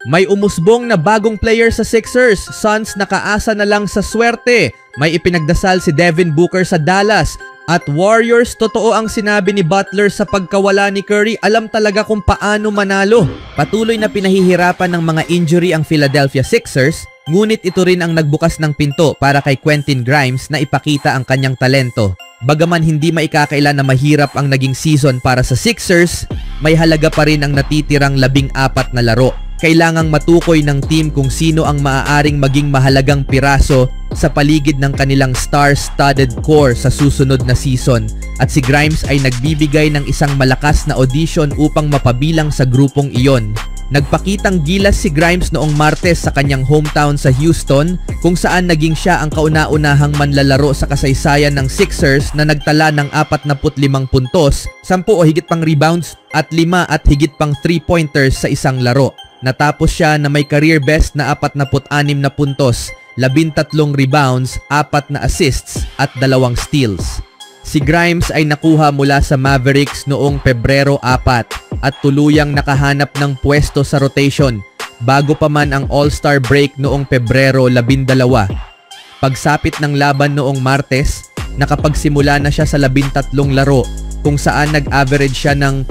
May umusbong na bagong player sa Sixers. Suns nakaasa na lang sa swerte. May ipinagdasal si Devin Booker sa Dallas. At Warriors, totoo ang sinabi ni Butler sa pagkawala ni Curry. Alam talaga kung paano manalo. Patuloy na pinahihirapan ng mga injury ang Philadelphia Sixers. Ngunit ito rin ang nagbukas ng pinto para kay Quentin Grimes na ipakita ang kanyang talento. Bagaman hindi maikakaila na mahirap ang naging season para sa Sixers, may halaga pa rin ang natitirang 14 na laro. Kailangang matukoy ng team kung sino ang maaaring maging mahalagang piraso sa paligid ng kanilang star-studded core sa susunod na season, at si Grimes ay nagbibigay ng isang malakas na audition upang mapabilang sa grupong iyon. Nagpakitang gilas si Grimes noong Martes sa kanyang hometown sa Houston, kung saan naging siya ang kauna-unahang manlalaro sa kasaysayan ng Sixers na nagtala ng 45 puntos, 10 o higit pang rebounds at 5 at higit pang 3-pointers sa isang laro. Natapos siya na may career best na 46 na puntos, 13 rebounds, 4 na assists at 2 steals. Si Grimes ay nakuha mula sa Mavericks noong Pebrero 4 at tuluyang nakahanap ng pwesto sa rotation bago pa man ang All-Star break noong Pebrero 12. Pagsapit ng laban noong Martes, nakapagsimula na siya sa 13 laro kung saan nag-average siya ng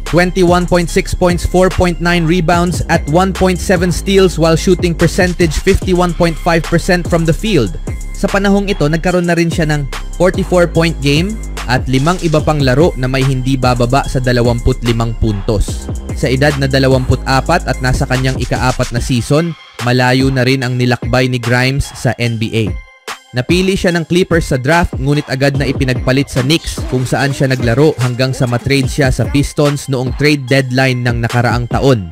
21.6 points, 4.9 rebounds at 1.7 steals while shooting percentage 51.5% from the field. Sa panahong ito, nagkaroon na rin siya ng 44-point game at 5 iba pang laro na may hindi bababa sa 25 puntos. Sa edad na 24 at nasa kanyang ika-4 na season, malayo na rin ang nilakbay ni Grimes sa NBA. Napili siya ng Clippers sa draft, ngunit agad na ipinagpalit sa Knicks kung saan siya naglaro hanggang sa matrade siya sa Pistons noong trade deadline ng nakaraang taon.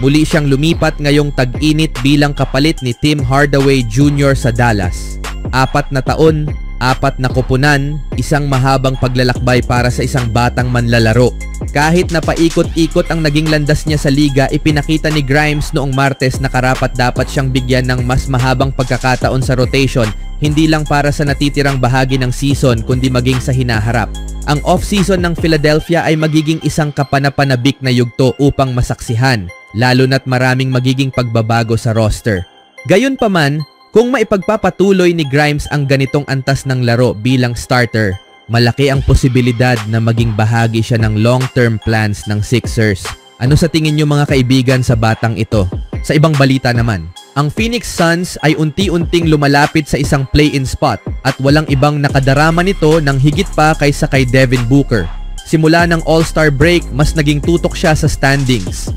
Muli siyang lumipat ngayong tag-init bilang kapalit ni Tim Hardaway Jr. sa Dallas. 4 na taon, 4 na koponan, isang mahabang paglalakbay para sa isang batang manlalaro. Kahit na paikot-ikot ang naging landas niya sa liga, ipinakita ni Grimes noong Martes na karapat-dapat siyang bigyan ng mas mahabang pagkakataon sa rotation, hindi lang para sa natitirang bahagi ng season kundi maging sa hinaharap. Ang off-season ng Philadelphia ay magiging isang kapanapanabik na yugto upang masaksihan, lalo na't maraming magiging pagbabago sa roster. Gayunpaman, kung maipagpapatuloy ni Grimes ang ganitong antas ng laro bilang starter, malaki ang posibilidad na maging bahagi siya ng long-term plans ng Sixers. Ano sa tingin niyo mga kaibigan sa batang ito? Sa ibang balita naman, ang Phoenix Suns ay unti-unting lumalapit sa isang play-in spot at walang ibang nakadarama nito ng higit pa kaysa kay Devin Booker. Simula ng All-Star break, mas naging tutok siya sa standings.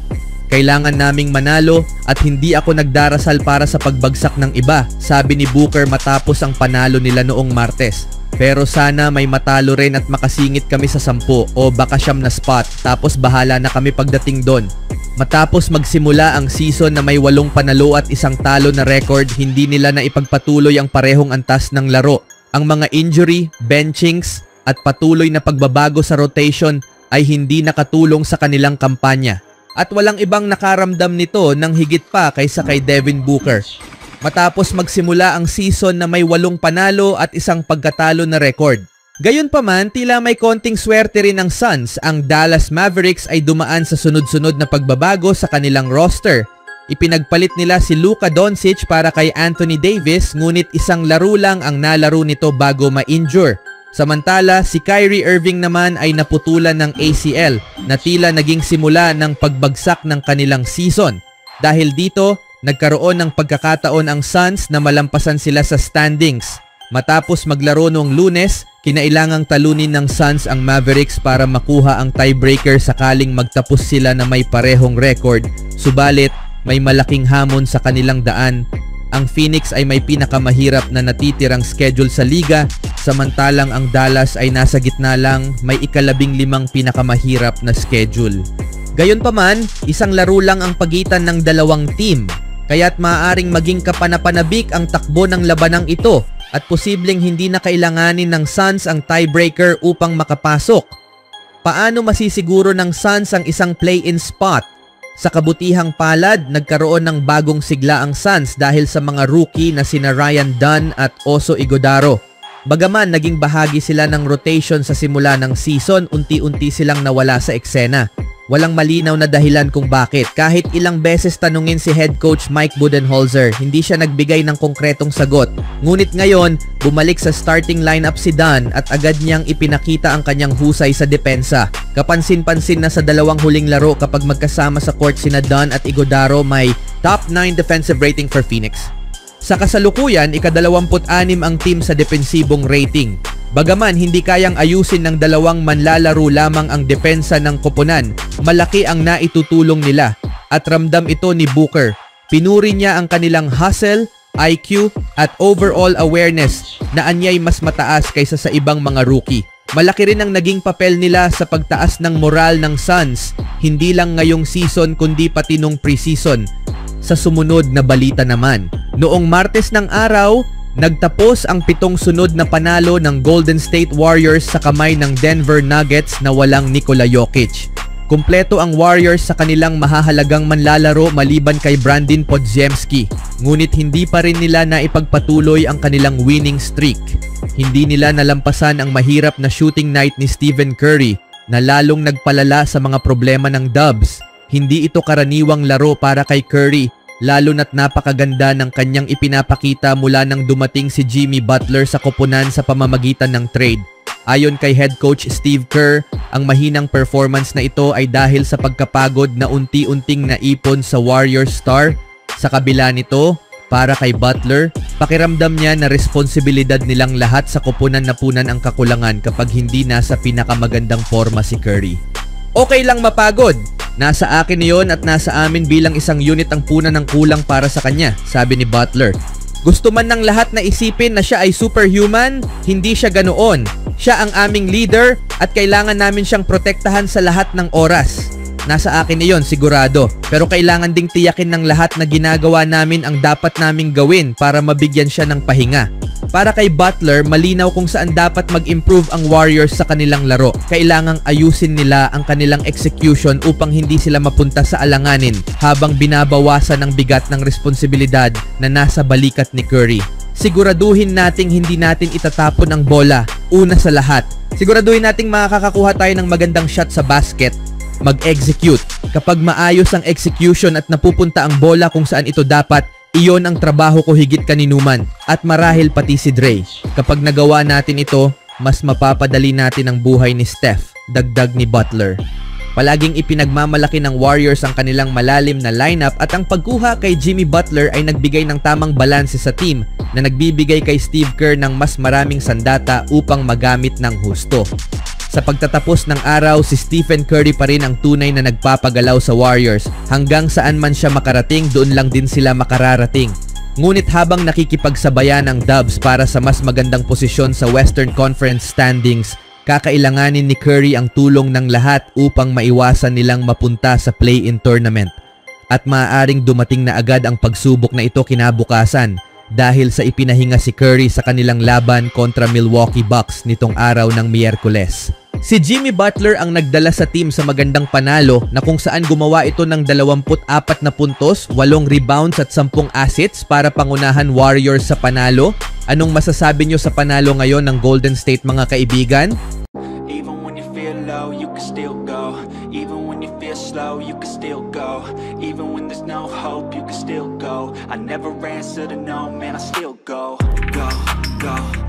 Kailangan naming manalo at hindi ako nagdarasal para sa pagbagsak ng iba, sabi ni Booker matapos ang panalo nila noong Martes. Pero sana may matalo rin at makasingit kami sa 10 o baka 9 na spot, tapos bahala na kami pagdating doon. Matapos magsimula ang season na may 8 panalo at 1 talo na record, hindi nila na ipagpatuloy ang parehong antas ng laro. Ang mga injury, benchings at patuloy na pagbabago sa rotation ay hindi nakatulong sa kanilang kampanya. At walang ibang nakaramdam nito ng higit pa kaysa kay Devin Booker. Matapos magsimula ang season na may 8 panalo at 1 pagkatalo na record. Gayunpaman, tila may konting swerte rin ng Suns. Ang Dallas Mavericks ay dumaan sa sunod-sunod na pagbabago sa kanilang roster. Ipinagpalit nila si Luka Doncic para kay Anthony Davis, ngunit 1 laro lang ang nalaro nito bago ma-injure. Samantala, si Kyrie Irving naman ay naputulan ng ACL na tila naging simula ng pagbagsak ng kanilang season. Dahil dito, nagkaroon ng pagkakataon ang Suns na malampasan sila sa standings. Matapos maglaro noong Lunes, kinailangang talunin ng Suns ang Mavericks para makuha ang tiebreaker sakaling magtapos sila na may parehong record. Subalit, may malaking hamon sa kanilang daan. Ang Phoenix ay may pinakamahirap na natitirang schedule sa liga, samantalang ang Dallas ay nasa gitna lang, may ika-15 pinakamahirap na schedule. Gayunpaman, 1 laro lang ang pagitan ng dalawang team, kaya't maaaring maging kapanapanabik ang takbo ng labanang ito at posibleng hindi na kailanganin ng Suns ang tiebreaker upang makapasok. Paano masisiguro ng Suns ang isang play-in spot? Sa kabutihang palad, nagkaroon ng bagong sigla ang Suns dahil sa mga rookie na sina Ryan Dunn at Oso Ighodaro. Bagaman naging bahagi sila ng rotation sa simula ng season, unti-unti silang nawala sa eksena. Walang malinaw na dahilan kung bakit. Kahit ilang beses tanungin si head coach Mike Budenholzer, hindi siya nagbigay ng konkretong sagot. Ngunit ngayon, bumalik sa starting lineup si Dunn at agad niyang ipinakita ang kanyang husay sa depensa. Kapansin-pansin na sa dalawang huling laro kapag magkasama sa court sina Dunn at Ighodaro, may top 9 defensive rating for Phoenix. Sa kasalukuyan, ika-26 ang team sa depensibong rating. Bagaman hindi kayang ayusin ng dalawang manlalaro lamang ang depensa ng koponan, malaki ang naitutulong nila at ramdam ito ni Booker. Pinuri niya ang kanilang hustle, IQ at overall awareness na anyay mas mataas kaysa sa ibang mga rookie. Malaki rin ang naging papel nila sa pagtaas ng moral ng Suns, hindi lang ngayong season kundi pati nung preseason. Sa sumunod na balita naman, noong Martes ng araw, nagtapos ang 7 sunod na panalo ng Golden State Warriors sa kamay ng Denver Nuggets na walang Nikola Jokic. Kumpleto ang Warriors sa kanilang mahahalagang manlalaro maliban kay Brandon Podziemski. Ngunit hindi pa rin nila naipagpatuloy ang kanilang winning streak. Hindi nila nalampasan ang mahirap na shooting night ni Stephen Curry na lalong nagpalala sa mga problema ng Dubs. Hindi ito karaniwang laro para kay Curry, lalo na't napakaganda ng kanyang ipinapakita mula nang dumating si Jimmy Butler sa koponan sa pamamagitan ng trade. Ayon kay head coach Steve Kerr, ang mahinang performance na ito ay dahil sa pagkapagod na unti-unting naipon sa Warriors star. Sa kabila nito, para kay Butler, pakiramdam niya na responsibilidad nilang lahat sa koponan na punan ang kakulangan kapag hindi nasa pinakamagandang forma si Curry. Okay lang mapagod. Nasa akin yon at nasa amin bilang isang unit ang punan ng kulang para sa kanya, sabi ni Butler. Gusto man ng lahat na isipin na siya ay superhuman, hindi siya ganoon. Siya ang aming leader at kailangan namin siyang protektahan sa lahat ng oras. Nasa akin na yon, sigurado. Pero kailangan ding tiyakin ng lahat na ginagawa namin ang dapat naming gawin para mabigyan siya ng pahinga. Para kay Butler, malinaw kung saan dapat mag-improve ang Warriors sa kanilang laro. Kailangang ayusin nila ang kanilang execution upang hindi sila mapunta sa alanganin habang binabawasan ang bigat ng responsibilidad na nasa balikat ni Curry. Siguraduhin nating hindi natin itatapon ang bola. Una sa lahat, siguraduhin nating makakakuha tayo ng magandang shot sa basket. Mag-execute. Kapag maayos ang execution at napupunta ang bola kung saan ito dapat, iyon ang trabaho ko higit kaninuman at marahil pati si Dre. Kapag nagawa natin ito, mas mapapadali natin ang buhay ni Steph, dagdag ni Butler. Palaging ipinagmamalaki ng Warriors ang kanilang malalim na lineup at ang pagkuha kay Jimmy Butler ay nagbigay ng tamang balanse sa team na nagbibigay kay Steve Kerr ng mas maraming sandata upang magamit ng husto. Sa pagtatapos ng araw, si Stephen Curry pa rin ang tunay na nagpapagalaw sa Warriors. Hanggang saan man siya makarating, doon lang din sila makararating. Ngunit habang nakikipagsabayan ang Dubs para sa mas magandang posisyon sa Western Conference standings, kakailanganin ni Curry ang tulong ng lahat upang maiwasan nilang mapunta sa play-in tournament. At maaaring dumating na agad ang pagsubok na ito kinabukasan dahil sa ipinahinga si Curry sa kanilang laban kontra Milwaukee Bucks nitong araw ng Miyerkules. Si Jimmy Butler ang nagdala sa team sa magandang panalo na kung saan gumawa ito ng 24 na puntos, 8 rebounds at 10 assists para pangunahan Warriors sa panalo. Anong masasabi nyo sa panalo ngayon ng Golden State mga kaibigan? Even when you feel low, you can still go. Even when you feel slow, you can still go. Even when there's no hope, you can still go. I never answer to no, man, I still go. Go, go.